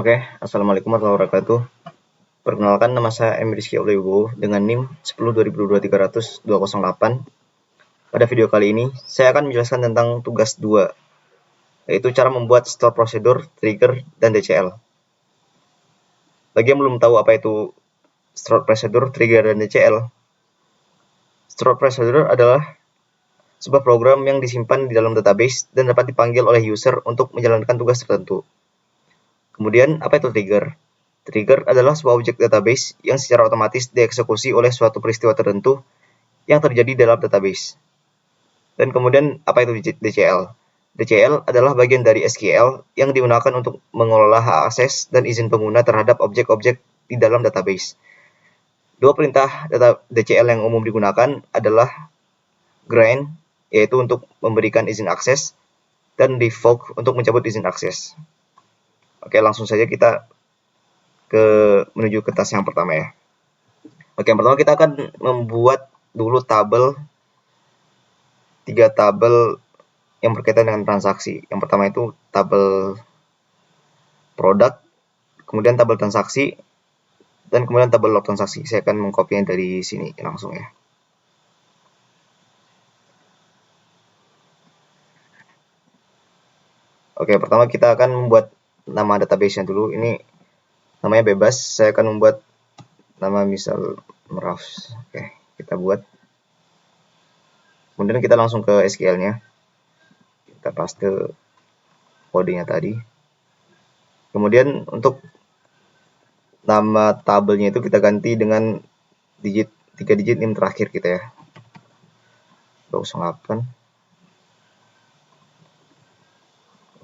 Oke, Assalamualaikum warahmatullahi wabarakatuh. Perkenalkan, nama saya M. Rizky Aulibowo dengan NIM 10/2022-300-208. Pada video kali ini, saya akan menjelaskan tentang tugas 2, yaitu cara membuat store prosedur, trigger, dan DCL. Bagi yang belum tahu apa itu store prosedur, trigger, dan DCL, store prosedur adalah sebuah program yang disimpan di dalam database dan dapat dipanggil oleh user untuk menjalankan tugas tertentu. Kemudian, apa itu trigger? Trigger adalah sebuah objek database yang secara otomatis dieksekusi oleh suatu peristiwa tertentu yang terjadi dalam database. Dan kemudian, apa itu DCL? DCL adalah bagian dari SQL yang digunakan untuk mengelola hak akses dan izin pengguna terhadap objek-objek di dalam database. Dua perintah DCL yang umum digunakan adalah grant, yaitu untuk memberikan izin akses, dan revoke untuk mencabut izin akses. Oke, langsung saja kita menuju ke task yang pertama ya. Oke, yang pertama kita akan membuat dulu tiga tabel yang berkaitan dengan transaksi. Yang pertama itu tabel produk, kemudian tabel transaksi, dan kemudian tabel log transaksi. Saya akan mengkopinya dari sini langsung ya. Oke, pertama kita akan membuat nama database-nya dulu. Ini namanya bebas. Saya akan membuat nama misal Merafs. Oke, kita buat. Kemudian kita langsung ke SQL-nya. Kita paste kodenya tadi. Kemudian untuk nama tabelnya itu kita ganti dengan 3 digit NIM terakhir kita ya. 208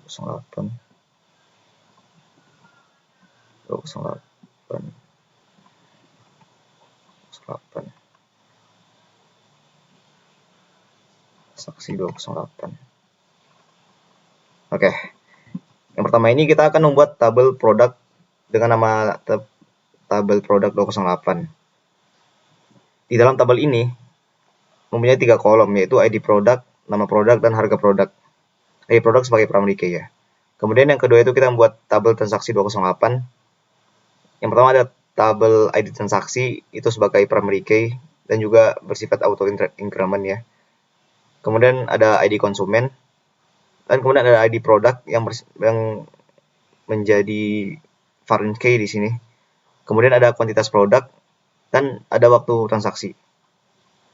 208 saksi 208. Oke. Yang pertama ini kita akan membuat tabel produk dengan nama tabel produk 208. Di dalam tabel ini mempunyai 3 kolom, yaitu ID produk, nama produk, dan harga produk. ID produk sebagai primary key ya. Kemudian yang kedua itu kita membuat tabel transaksi 208. Yang pertama ada tabel ID transaksi itu sebagai primary key dan juga bersifat auto increment ya. Kemudian ada ID konsumen dan kemudian ada ID produk yang menjadi foreign key di sini. Kemudian ada kuantitas produk dan ada waktu transaksi.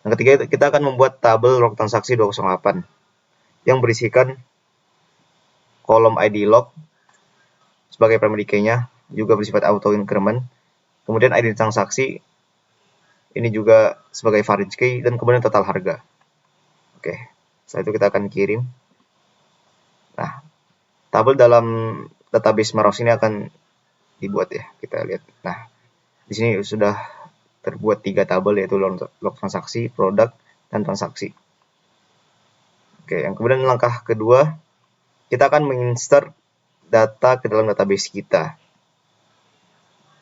Yang ketiga kita akan membuat tabel log transaksi 208 yang berisikan kolom ID log sebagai primary key-nya, juga bersifat auto increment. Kemudian ID transaksi ini juga sebagai foreign key dan kemudian total harga. Oke, setelah itu kita akan kirim. Nah, tabel dalam database Meros ini akan dibuat ya, kita lihat. Nah, di sini sudah terbuat 3 tabel, yaitu log transaksi, produk, dan transaksi. Oke, yang kemudian langkah kedua, kita akan menginsert data ke dalam database kita.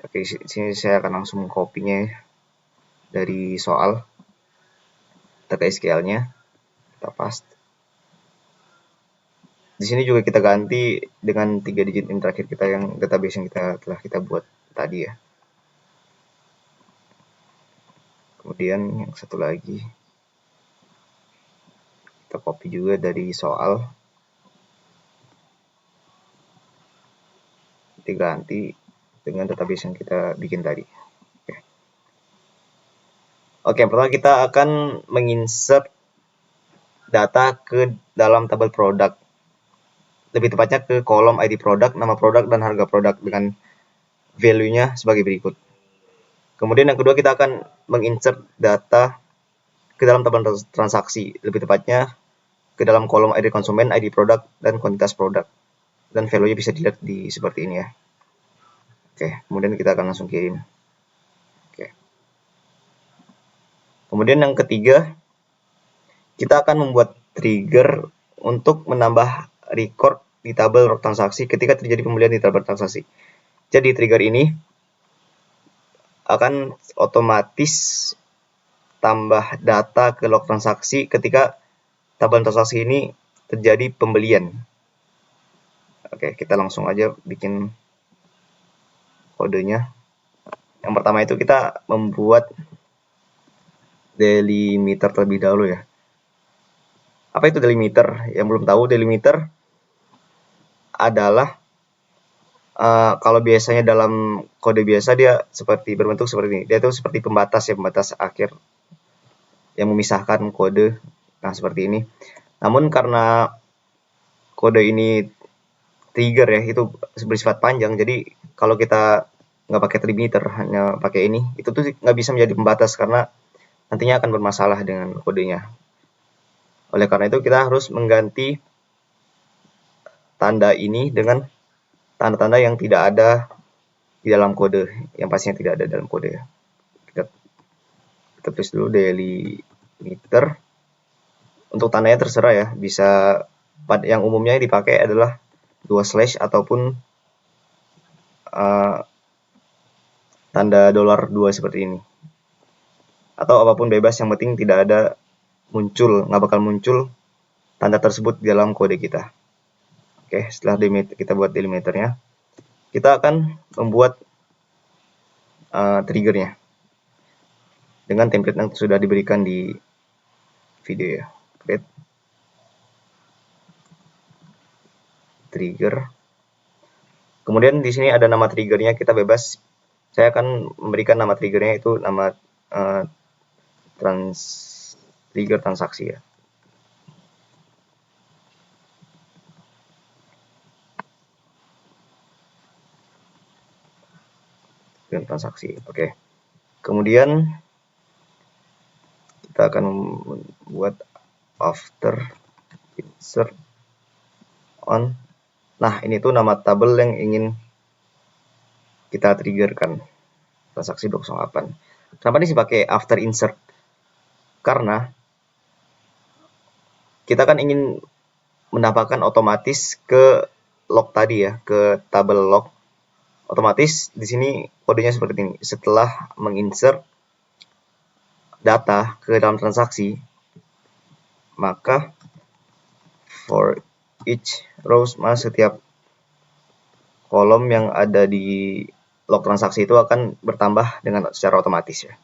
Oke, di sini saya akan langsung copy-nya dari soal data SQL-nya. Kita paste. Di sini juga kita ganti dengan 3 digit NIM terakhir kita yang database yang telah kita buat tadi ya. Kemudian yang satu lagi kita copy juga dari soal, kita ganti dengan database yang kita bikin tadi. Oke, pertama kita akan menginsert data ke dalam tabel produk. Lebih tepatnya ke kolom ID produk, nama produk, dan harga produk dengan value-nya sebagai berikut. Kemudian yang kedua kita akan menginsert data ke dalam tabel transaksi. Lebih tepatnya ke dalam kolom ID konsumen, ID produk, dan kuantitas produk. Dan value-nya bisa dilihat di seperti ini ya. Oke, kemudian kita akan langsung kirim. Oke. Kemudian yang ketiga, kita akan membuat trigger untuk menambah record di tabel log transaksi ketika terjadi pembelian di tabel transaksi. Jadi trigger ini akan otomatis tambah data ke log transaksi ketika tabel transaksi ini terjadi pembelian. Oke, kita langsung aja bikin kodenya. Yang pertama itu kita membuat delimiter terlebih dahulu ya. Apa itu delimiter? Yang belum tahu, delimiter adalah kalau biasanya dalam kode biasa dia berbentuk seperti ini. Dia itu seperti pembatas ya, pembatas akhir yang memisahkan kode. Nah, seperti ini. Namun karena kode ini trigger ya, itu bersifat panjang, jadi kalau kita nggak pakai delimiter, hanya pakai ini, itu tuh nggak bisa menjadi pembatas karena nantinya akan bermasalah dengan kodenya. Oleh karena itu kita harus mengganti tanda ini dengan tanda-tanda yang tidak ada di dalam kode, yang pastinya tidak ada dalam kode ya. Kita tulis dulu delimiter. Untuk tandanya terserah ya, bisa yang umumnya dipakai adalah 2 slash ataupun tanda $2 seperti ini. Atau apapun bebas, yang penting tidak ada nggak bakal muncul tanda tersebut di dalam kode kita. Oke, setelah kita buat delimiternya, kita akan membuat triggernya dengan template yang sudah diberikan di video ya. Create trigger. Kemudian di sini ada nama triggernya, kita bebas. Saya akan memberikan nama triggernya itu nama trigger transaksi ya. Transaksi. Oke. Kemudian kita akan membuat after insert on. Nah, ini tuh nama tabel yang ingin kita triggerkan, transaksi 208. Kenapa ini sih pakai after insert? Karena kita kan ingin mendapatkan otomatis ke log tadi ya, ke tabel log. Otomatis di sini kodenya seperti ini. Setelah menginsert data ke dalam transaksi, maka for each rows, setiap kolom yang ada di log transaksi itu akan bertambah dengan secara otomatis ya.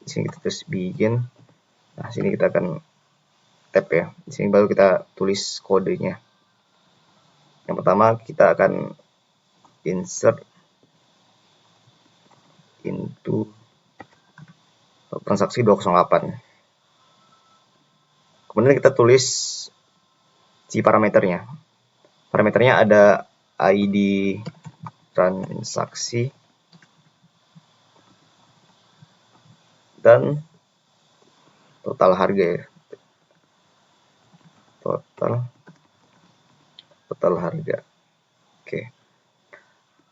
Di sini kita tulis begin. Nah, sini kita akan tab ya. Di sini baru kita tulis kodenya. Yang pertama kita akan insert into transaksi 208. Kemudian kita tulis si parameternya. Parameternya ada ID transaksi dan total harga ya. Total harga. Oke.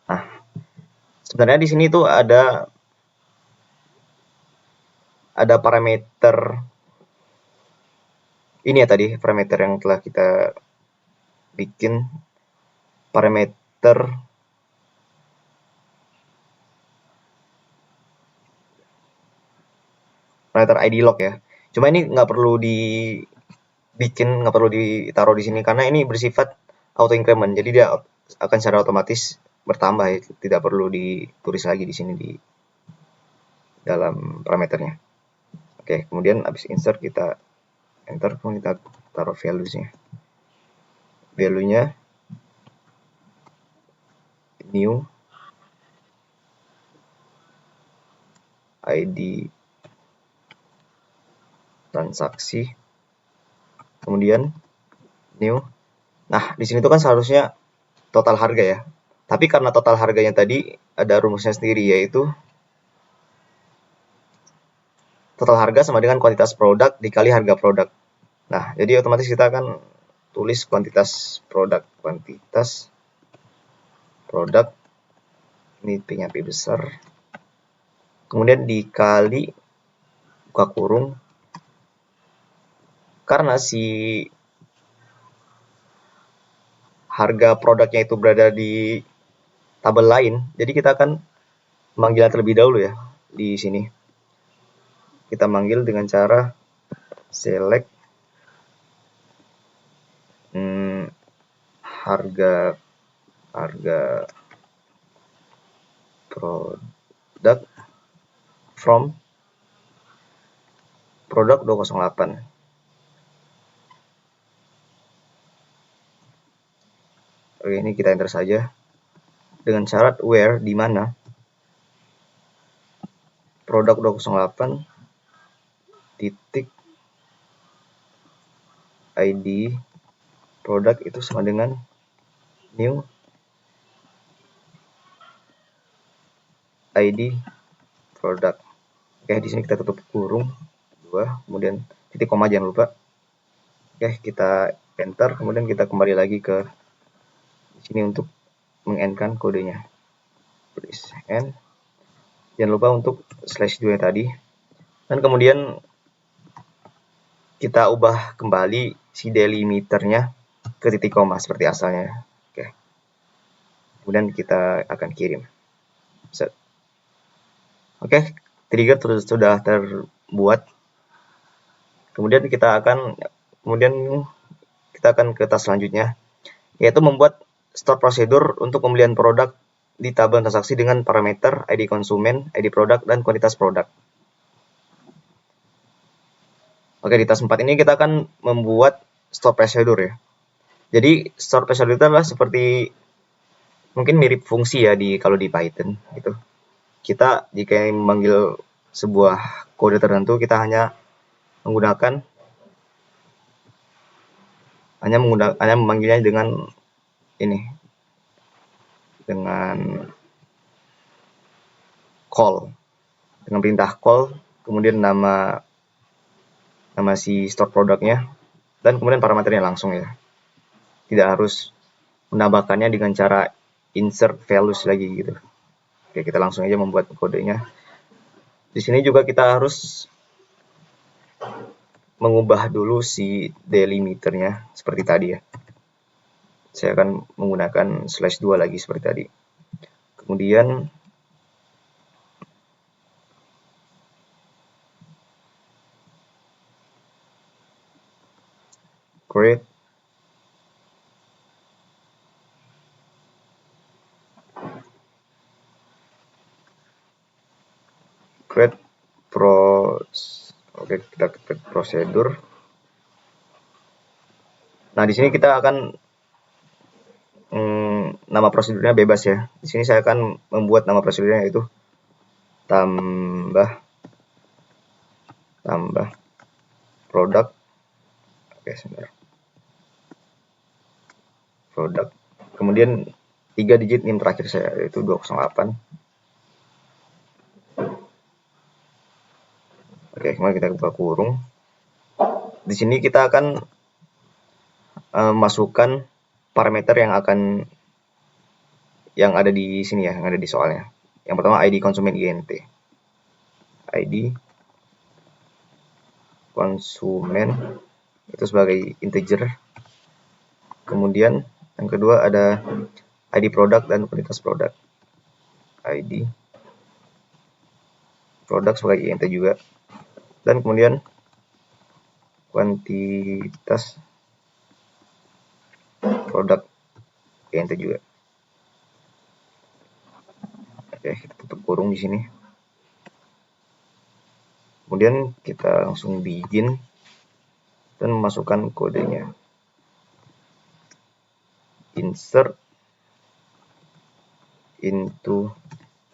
Nah, sebenarnya di sini tuh ada parameter ini ya, tadi parameter yang telah kita bikin, parameter ID log ya. Cuma ini nggak perlu nggak perlu ditaruh di sini karena ini bersifat auto increment, jadi dia akan secara otomatis bertambah ya, tidak perlu ditulis lagi di sini di dalam parameternya. Oke, kemudian habis insert kita enter, kemudian kita taruh values-nya. Value-nya new ID transaksi, kemudian new. Nah, di sini tuh kan seharusnya total harga ya. Tapi karena total harganya tadi ada rumusnya sendiri, yaitu total harga sama dengan kuantitas produk dikali harga produk. Nah, jadi otomatis kita akan tulis kuantitas produk. Kuantitas produk, ini P-nya P besar. Kemudian dikali buka kurung. Karena si harga produknya itu berada di tabel lain, jadi kita akan manggil terlebih dahulu ya di sini. Kita manggil dengan cara select harga product from product 208. Oke, ini kita enter saja dengan syarat where, di mana produk 208 titik ID produk itu sama dengan new ID produk. Oke, di sini kita tutup kurung 2, kemudian titik koma jangan lupa. Oke, kita enter, kemudian kita kembali lagi ke sini untuk meng-end-kan kodenya. Please end. Jangan lupa untuk /2 tadi. Dan kemudian kita ubah kembali si delimiternya ke titik koma seperti asalnya. Oke. Kemudian kita akan kirim. Set. Oke, trigger sudah terbuat. Kemudian kita akan ke task selanjutnya, yaitu membuat store prosedur untuk pembelian produk di tabel transaksi dengan parameter ID konsumen, ID produk, dan kuantitas produk. Oke, di task 4 ini kita akan membuat store procedure ya. Jadi store procedure itu adalah seperti mungkin mirip fungsi ya kalau di Python gitu. Kita jika memanggil sebuah kode tertentu, kita hanya memanggilnya dengan ini, dengan call, dengan perintah call, kemudian nama si store produknya, dan kemudian parameternya langsung ya. Tidak harus menambahkannya dengan cara insert values lagi gitu. Oke, kita langsung aja membuat kodenya. Di sini juga kita harus mengubah dulu si delimiternya seperti tadi ya. Saya akan menggunakan /2 lagi seperti tadi. Kemudian create Oke, kita create prosedur. Nah, di sini kita akan nama prosedurnya bebas ya. Di sini saya akan membuat nama prosedurnya yaitu tambah produk. Oke, sebentar. Produk. Kemudian 3 digit NIM terakhir saya yaitu 208. Oke, kemudian kita buka kurung. Di sini kita akan masukkan parameter yang ada di sini ya, yang ada di soalnya. Yang pertama ID konsumen INT. ID konsumen itu sebagai integer. Kemudian yang kedua ada ID produk dan kuantitas produk. ID produk sebagai INT juga. Dan kemudian kuantitas produk INT juga. Oke, kita tutup kurung di sini. Kemudian kita langsung begin dan memasukkan kodenya. Insert into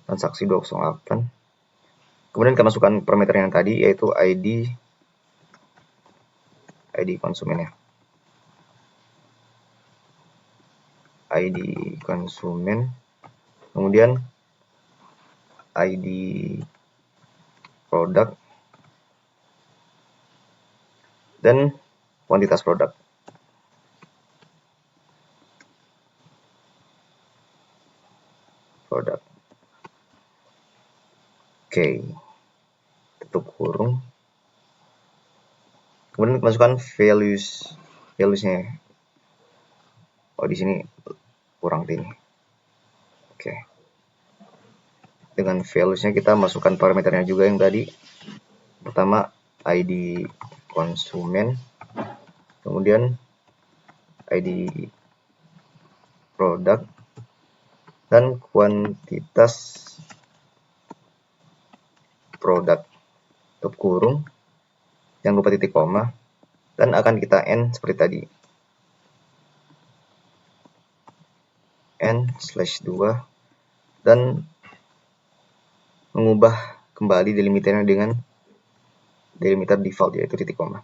transaksi 208. Kemudian kita masukkan parameter yang tadi yaitu ID konsumennya. ID konsumen. Kemudian ID produk dan kuantitas produk. Oke, tutup kurung. Kemudian masukkan valuesnya. Oh, di sini kurang ini. Oke. Dengan valuesnya kita masukkan parameternya juga yang tadi. Pertama ID konsumen, kemudian ID produk dan kuantitas product, tutup kurung, jangan lupa titik koma, dan akan kita end seperti tadi, n/2, dan mengubah kembali delimiternya dengan delimiter default, yaitu titik koma.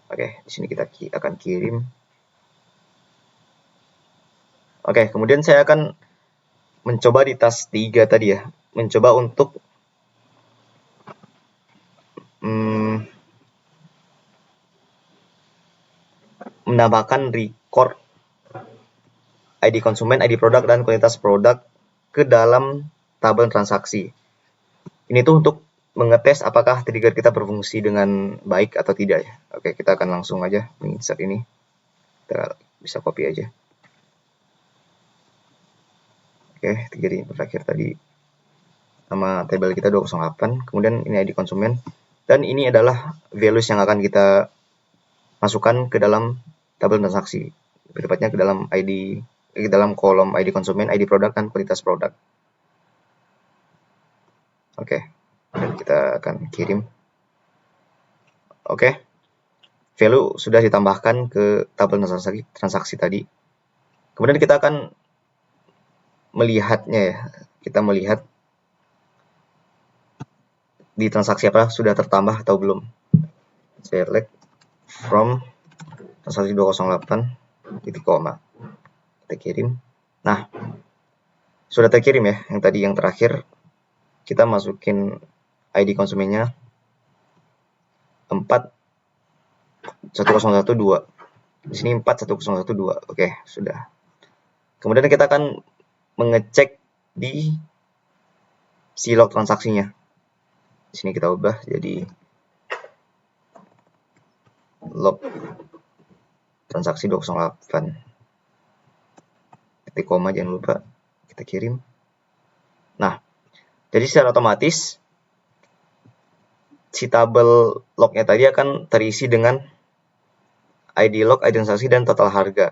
Oke, di sini kita akan kirim. Oke, kemudian saya akan mencoba di task 3 tadi ya, mencoba untuk menambahkan record ID konsumen, ID produk, dan kualitas produk ke dalam tabel transaksi. Ini tuh untuk mengetes apakah trigger kita berfungsi dengan baik atau tidak ya. Oke, kita akan langsung aja menginsert ini. Kita bisa copy aja. Oke, trigger terakhir tadi nama tabel kita 208, kemudian ini ID konsumen, dan ini adalah values yang akan kita masukkan ke dalam tabel transaksi, tepatnya ke dalam ID, ke dalam kolom ID konsumen, ID produk, dan kualitas produk. Oke, dan kita akan kirim. Oke, value sudah ditambahkan ke tabel transaksi tadi. Kemudian kita akan melihatnya ya, kita melihat di transaksi apa sudah tertambah atau belum. Select from transaksi 208 titik koma, kita kirim. Nah, sudah terkirim ya, yang tadi yang terakhir kita masukin ID konsumennya 41012. Di sini 41012. Oke, sudah. Kemudian kita akan mengecek di si log transaksinya. Di sini kita ubah jadi log transaksi 208. Titik koma, jangan lupa kita kirim. Nah, jadi secara otomatis si tabel lognya tadi akan terisi dengan ID log, ID transaksi, dan total harga.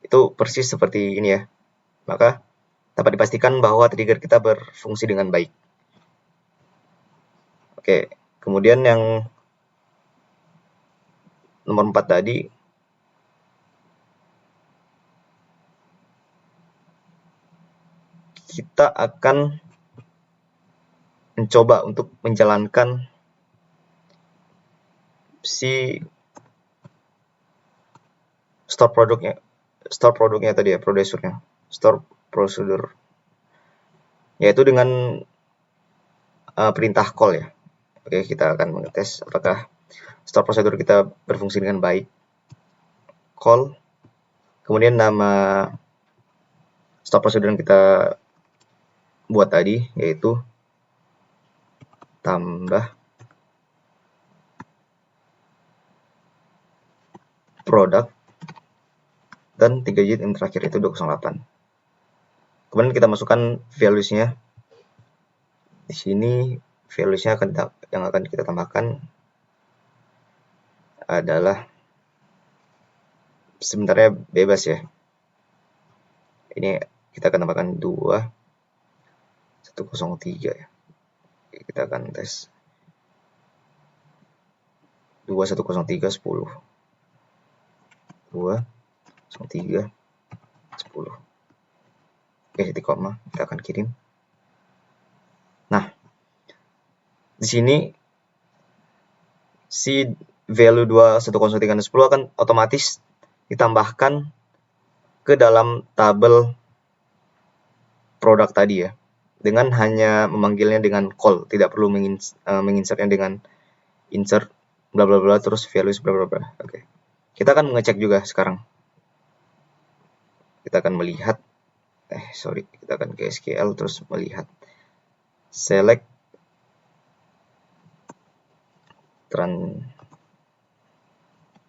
Itu persis seperti ini ya. Maka dapat dipastikan bahwa trigger kita berfungsi dengan baik. Oke, kemudian yang nomor 4 tadi, kita akan mencoba untuk menjalankan si store produknya tadi ya, store procedure, yaitu dengan perintah call ya. Oke, kita akan mengetes apakah store procedure kita berfungsi dengan baik. Call, kemudian nama store procedure yang kita buat tadi yaitu tambah produk, dan 3 digit yang terakhir itu 208. Kemudian kita masukkan values-nya. Di sini values-nya yang akan kita tambahkan adalah, sebenarnya bebas ya. Ini kita akan tambahkan 2103 ya. Kita akan tes 2103 10. 203 10. Oke, titik koma, kita akan kirim. Nah, di sini si value 2103 10 akan otomatis ditambahkan ke dalam tabel produk tadi ya, dengan hanya memanggilnya dengan call, tidak perlu menginsertnya dengan insert bla bla bla terus values bla bla bla. Oke. Kita akan mengecek juga sekarang. Kita akan melihat kita akan ke SQL terus melihat select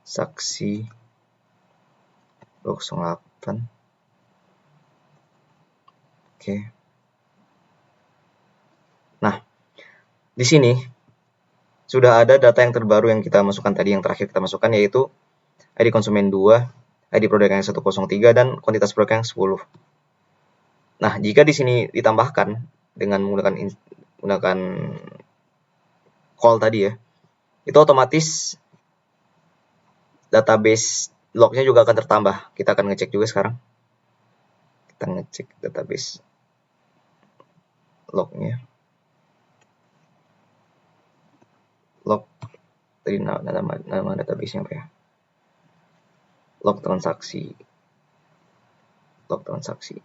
transaksi 208. Oke. Nah, di sini sudah ada data yang terbaru yang kita masukkan tadi, yang terakhir kita masukkan yaitu ID konsumen 2, ID produk yang 103, dan kuantitas produk yang 10. Nah, jika di sini ditambahkan dengan menggunakan menggunakan call tadi ya, itu otomatis database lognya juga akan tertambah. Kita akan ngecek juga sekarang. Kita ngecek database lognya. Log tadi nama database-nya apa ya? Log transaksi. Log transaksi.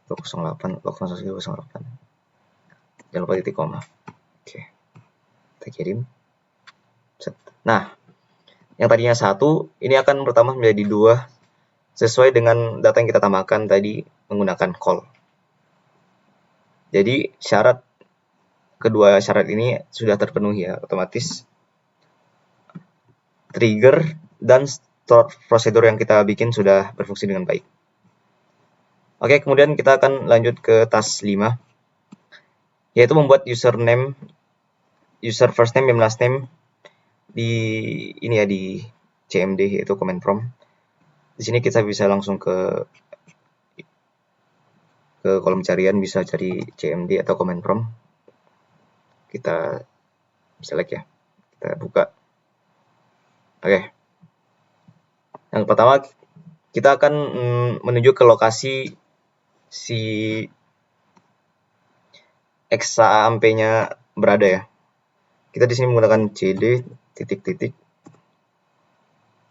Log 08, log transaksi 08. Jangan lupa titik koma. Oke. Kita kirim. Set. Nah, yang tadinya 1, ini akan pertama menjadi 2 sesuai dengan data yang kita tambahkan tadi menggunakan call. Jadi kedua syarat ini sudah terpenuhi ya, otomatis trigger dan store prosedur yang kita bikin sudah berfungsi dengan baik. Oke, kemudian kita akan lanjut ke task 5, yaitu membuat user first name dan last name di CMD, yaitu command prompt. Di sini kita bisa langsung ke kolom carian, bisa cari CMD atau command prompt. Kita select ya, kita buka. Oke. Yang pertama, kita akan menuju ke lokasi si XAMP-nya berada ya. Kita di sini menggunakan CD titik-titik,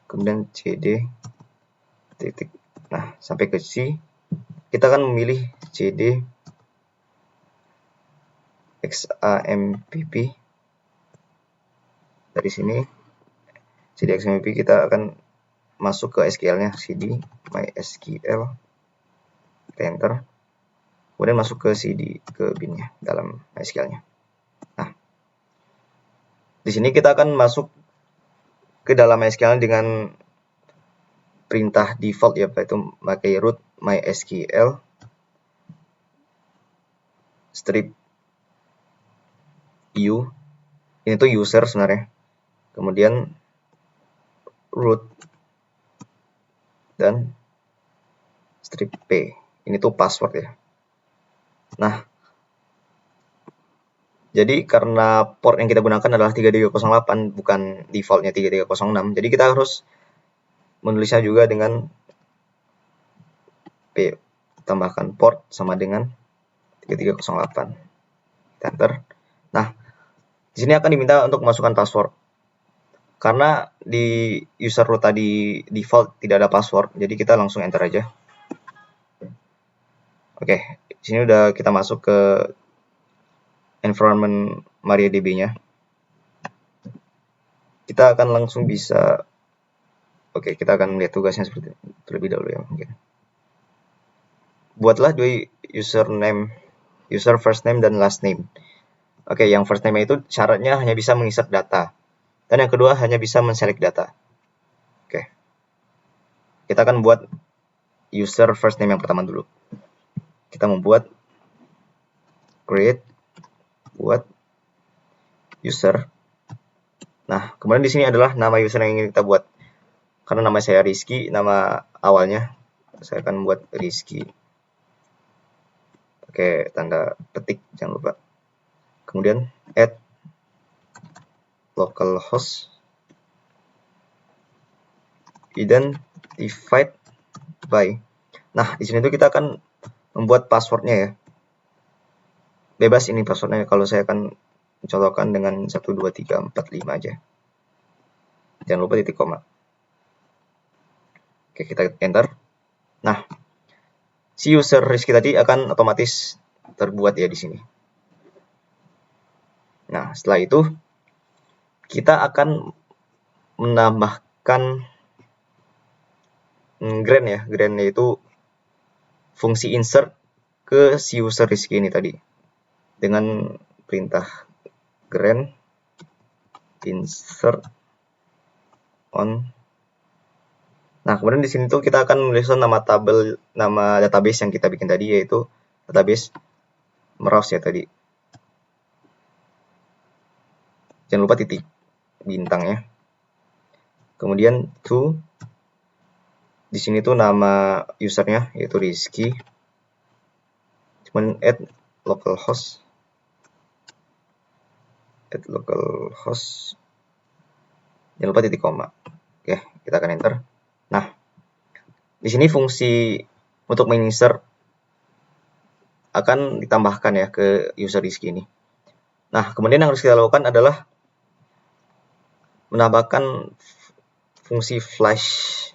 kemudian CD titik. Nah, sampai ke C, kita akan memilih CD XAMPP. Dari sini CD XAMPP kita akan masuk ke SQL-nya, CD MySQL, enter. Kemudian masuk ke CD, ke bin-nya dalam MySQL-nya. Nah, di sini kita akan masuk ke dalam MySQL dengan perintah default ya, yaitu pakai root MySQL strip u. Ini tuh user sebenarnya. Kemudian root dan strip p. Ini tuh password ya. Nah, jadi karena port yang kita gunakan adalah 3308, bukan defaultnya 3306, jadi kita harus menulisnya juga dengan P, tambahkan port sama dengan 3308. Enter. Nah, di sini akan diminta untuk memasukkan password. Karena di user root tadi default tidak ada password, jadi kita langsung enter aja. Oke, di sini udah kita masuk ke environment MariaDB-nya. Kita akan langsung bisa, oke, kita akan lihat tugasnya seperti itu terlebih dahulu ya mungkin. Buatlah dua user first name dan last name. Oke, yang first name itu syaratnya hanya bisa menginsert data. Dan yang kedua hanya bisa menselect data. Oke. Kita akan buat user first name yang pertama dulu. Kita membuat create buat user. Nah, kemudian di sini adalah nama user yang ingin kita buat. Karena nama saya Rizky, nama awalnya saya akan buat Rizky. Oke, tanda petik jangan lupa. Kemudian add localhost identified by. Nah, di sini tuh kita akan membuat passwordnya ya. Bebas ini passwordnya, kalau saya akan mencontohkan dengan 1, 2, 3, 4, 5 aja. Jangan lupa titik koma. Oke, kita enter. Nah, si user Rizky tadi akan otomatis terbuat ya di sini. Nah, setelah itu kita akan menambahkan grant ya. Grant yaitu fungsi insert ke si user Rizky ini tadi. Dengan perintah grant insert on. Nah, kemudian di sini tuh kita akan menuliskan nama database yang kita bikin tadi, yaitu database Meros ya tadi. Jangan lupa titik bintang ya. Kemudian to, di sini tuh nama usernya yaitu Rizky. kemudian add localhost, jangan lupa titik koma. Oke, kita akan enter. Nah, di sini fungsi untuk menginsert akan ditambahkan ya ke user disk ini. Nah, kemudian yang harus kita lakukan adalah menambahkan fungsi flash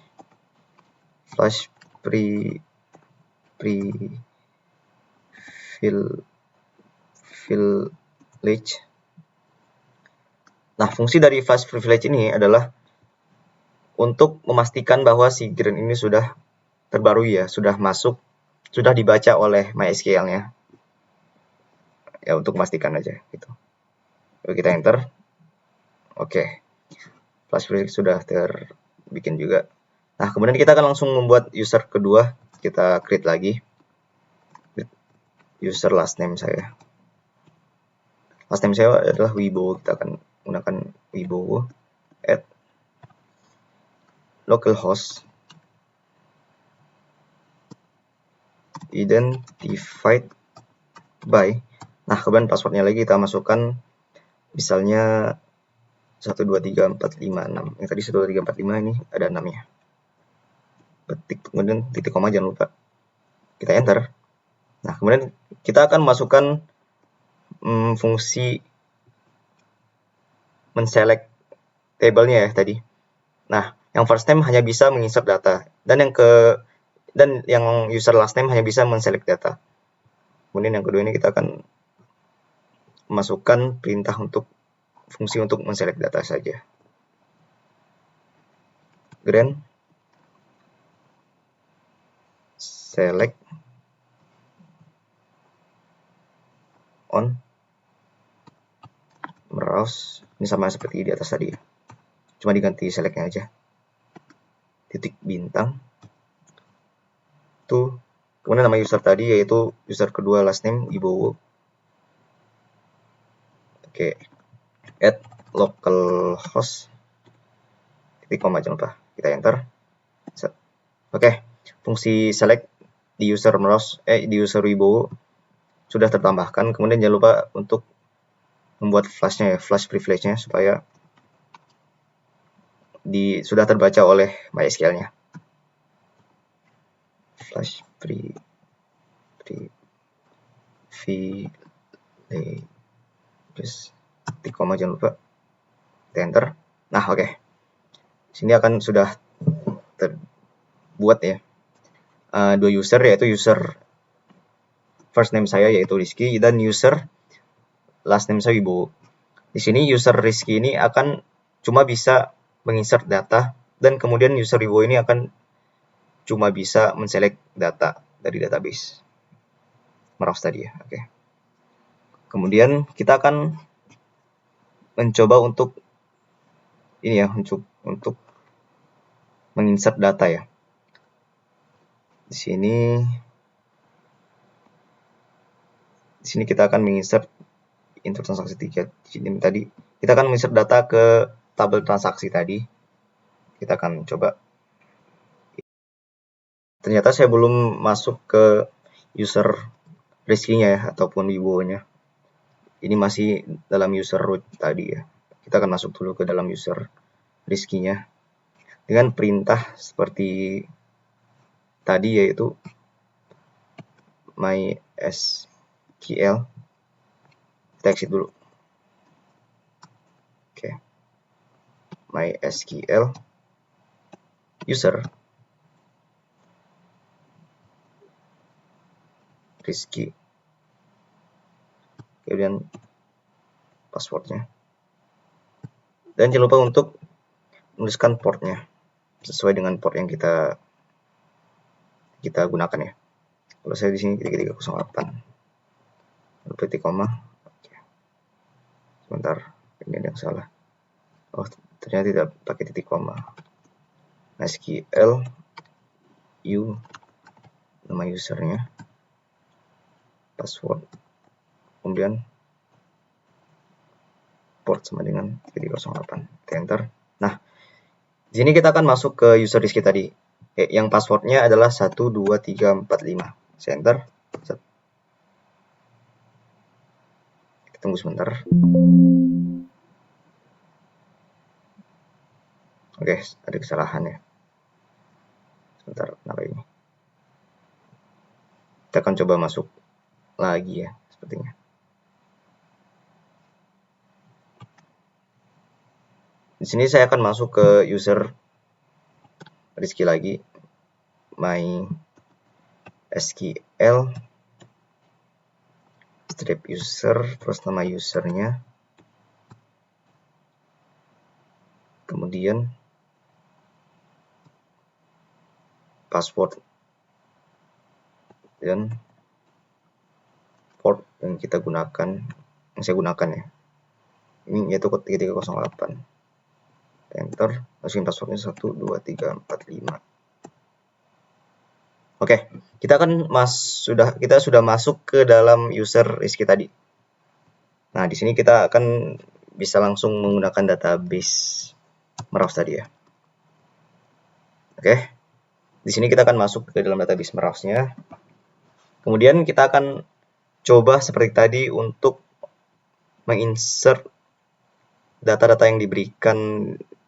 privilege. Nah, fungsi dari flash privilege ini adalah untuk memastikan bahwa si green ini sudah terbarui ya, sudah masuk, sudah dibaca oleh MySQL-nya. Ya, untuk memastikan aja gitu. Lalu kita enter. Oke. Flash privilege sudah terbikin juga. Nah, kemudian kita akan langsung membuat user kedua. Kita create lagi. User last name saya. Last name saya adalah Wibowo. Kita akan menggunakan Wibowo. Add localhost identified by. Nah, kemudian passwordnya lagi kita masukkan misalnya 1234566. Yang tadi 12345 ini ada 6-nya. Ketik, kemudian titik koma jangan lupa. Kita enter. Nah, kemudian kita akan masukkan fungsi menselect table-nya ya tadi. Nah, yang first name hanya bisa menginsert data dan yang user last name hanya bisa menselect data. Kemudian yang kedua ini kita akan masukkan perintah untuk fungsi untuk menselect data saja. Grant select on browse. Ini sama seperti di atas tadi ya. Cuma diganti selectnya aja. Titik bintang. Tuh. Kemudian nama user tadi yaitu user kedua last name Wibowo. Oke. Add localhost. Titik koma jangan lupa. Kita enter. Oke. Fungsi select di user Wibowo sudah tertambahkan. Kemudian jangan lupa untuk membuat flashnya ya, flash privilege-nya supaya sudah terbaca oleh MySQL-nya. Flash privilege titik koma jangan lupa. Enter. Nah, oke. Sini akan sudah terbuat ya. Dua user yaitu user first name saya yaitu Rizky dan user last name saya Wibowo. Di sini user Rizky ini akan cuma bisa menginsert data dan kemudian user Wibowo ini akan cuma bisa menselect data dari database browse tadi ya. Oke. Kemudian kita akan mencoba untuk ini ya, untuk menginsert data ya. Di sini kita akan menginsert input transaksi tiket. Di sini tadi kita akan menginsert data ke tabel transaksi tadi. Kita akan coba. Ternyata saya belum masuk ke user Rizky-nya ya ataupun Wibowo-nya. Ini masih dalam user root tadi ya. Kita akan masuk dulu ke dalam user Rizky-nya dengan perintah seperti tadi yaitu MySQL. Kita exit dulu. Oke. MySQL user Rizky. Kemudian passwordnya. Dan jangan lupa untuk menuliskan portnya sesuai dengan port yang kita gunakan ya. Kalau saya di sini 3308. Lupa titik koma. Oke. Sebentar, ini ada yang salah. Oh, ternyata tidak pakai titik koma. MySQL nama usernya, password, kemudian port sama dengan 3308. Enter. Nah, di sini kita akan masuk ke user Rizky tadi. Yang passwordnya adalah 12345. Saya enter. Tunggu sebentar. Oke, ada kesalahan ya. Sebentar, kenapa ini? Kita akan coba masuk lagi ya, sepertinya. Di sini saya akan masuk ke user Rizky lagi, my SQL strip user, terus nama usernya, kemudian password dan port yang kita gunakan, yang saya gunakan ya, ini yaitu 3308. Enter, masukin passwordnya 1 2 3 4 5. Oke, kita sudah masuk ke dalam user Rizky tadi. Nah, di sini kita akan bisa langsung menggunakan database Merows tadi ya. Oke, di sini kita akan masuk ke dalam database Merows-nya. Kemudian kita akan coba seperti tadi untuk menginsert data-data yang diberikan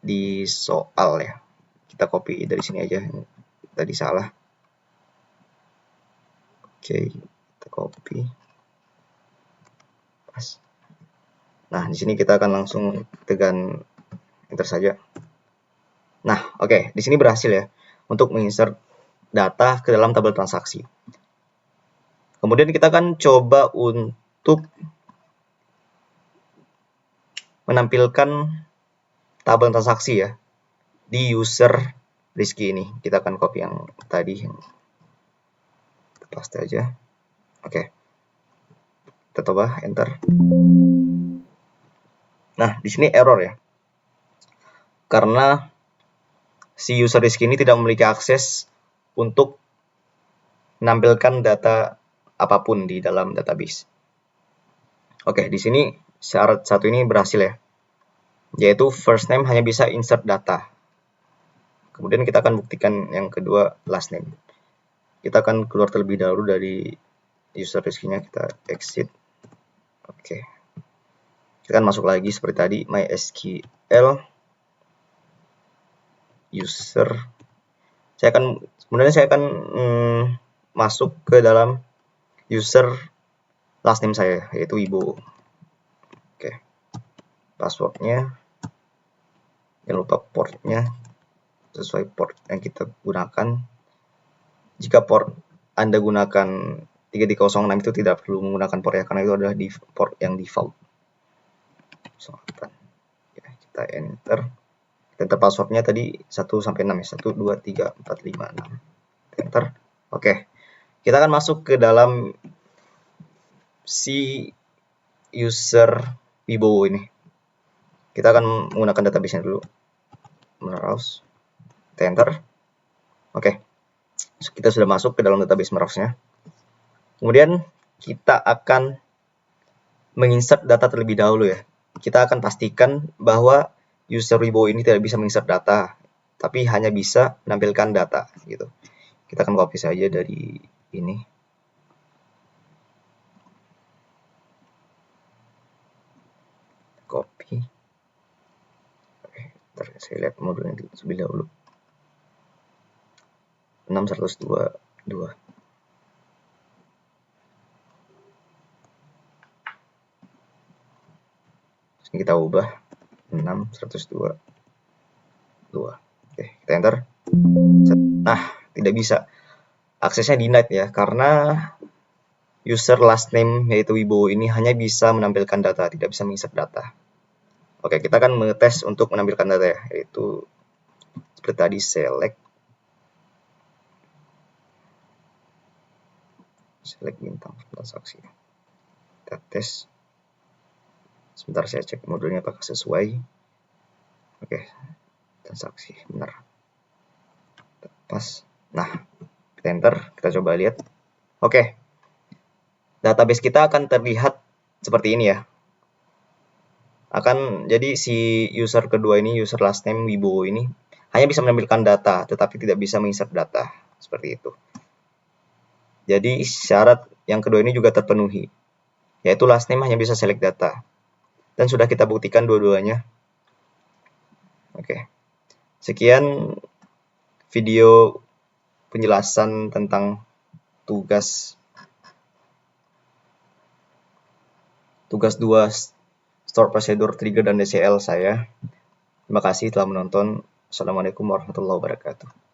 di soal ya. Kita copy dari sini aja, tadi salah. Oke, kita copy. Pas. Nah, di sini kita akan langsung tekan enter saja. Nah, oke, di sini berhasil ya untuk menginsert data ke dalam tabel transaksi. Kemudian kita akan coba untuk menampilkan tabel transaksi ya di user Rizky ini. Kita akan copy yang tadi, yang paste aja. Oke, kita coba enter. Nah, di sini error ya, karena si user Rizky ini tidak memiliki akses untuk menampilkan data apapun di dalam database. Oke, di sini syarat satu ini berhasil ya, yaitu first name hanya bisa insert data. Kemudian kita akan buktikan yang kedua, last name. Kita akan keluar terlebih dahulu dari user Rizky-nya, kita exit. Oke, kita akan masuk lagi seperti tadi, MySQL user. Kemudian saya akan masuk ke dalam user last name saya, yaitu Wibowo. Oke, passwordnya jangan lupa portnya sesuai port yang kita gunakan. Jika port Anda gunakan 3306 itu tidak perlu menggunakan port ya, karena itu adalah port yang default. Ya, kita enter. Enter passwordnya tadi 1 sampai 6 ya, 1 2 3 4 5 6. Enter. Oke, kita akan masuk ke dalam si user Wibowo ini. Kita akan menggunakan database-nya dulu, Merows. Enter. Oke, kita sudah masuk ke dalam database Merows-nya. Kemudian kita akan menginsert data terlebih dahulu ya. Kita akan pastikan bahwa user Wibowo ini tidak bisa menginsert data, tapi hanya bisa menampilkan data gitu. Kita akan copy saja dari ini. Copy. Oke, saya lihat modulnya terlebih dahulu. 6102. Kita ubah 6102. Oke, kita enter. Nah, tidak bisa. Aksesnya denied ya, karena user last name yaitu Wibowo ini hanya bisa menampilkan data, tidak bisa menginsert data. Oke, kita akan mengetes untuk menampilkan data ya, yaitu seperti tadi, select bintang transaksi. Kita tes. Sebentar saya cek modulnya apakah sesuai. Oke, transaksi benar. Pas. Nah, kita enter, kita coba lihat. Oke, database kita akan terlihat seperti ini ya. Jadi si user kedua ini, user last name Wibowo ini hanya bisa menampilkan data, tetapi tidak bisa menginsert data, seperti itu. Jadi syarat yang kedua ini juga terpenuhi. yaitu last name hanya bisa select data. Dan sudah kita buktikan dua-duanya. Oke. Sekian video penjelasan tentang tugas 2 store procedure, trigger, dan DCL saya. Terima kasih telah menonton. Assalamualaikum warahmatullahi wabarakatuh.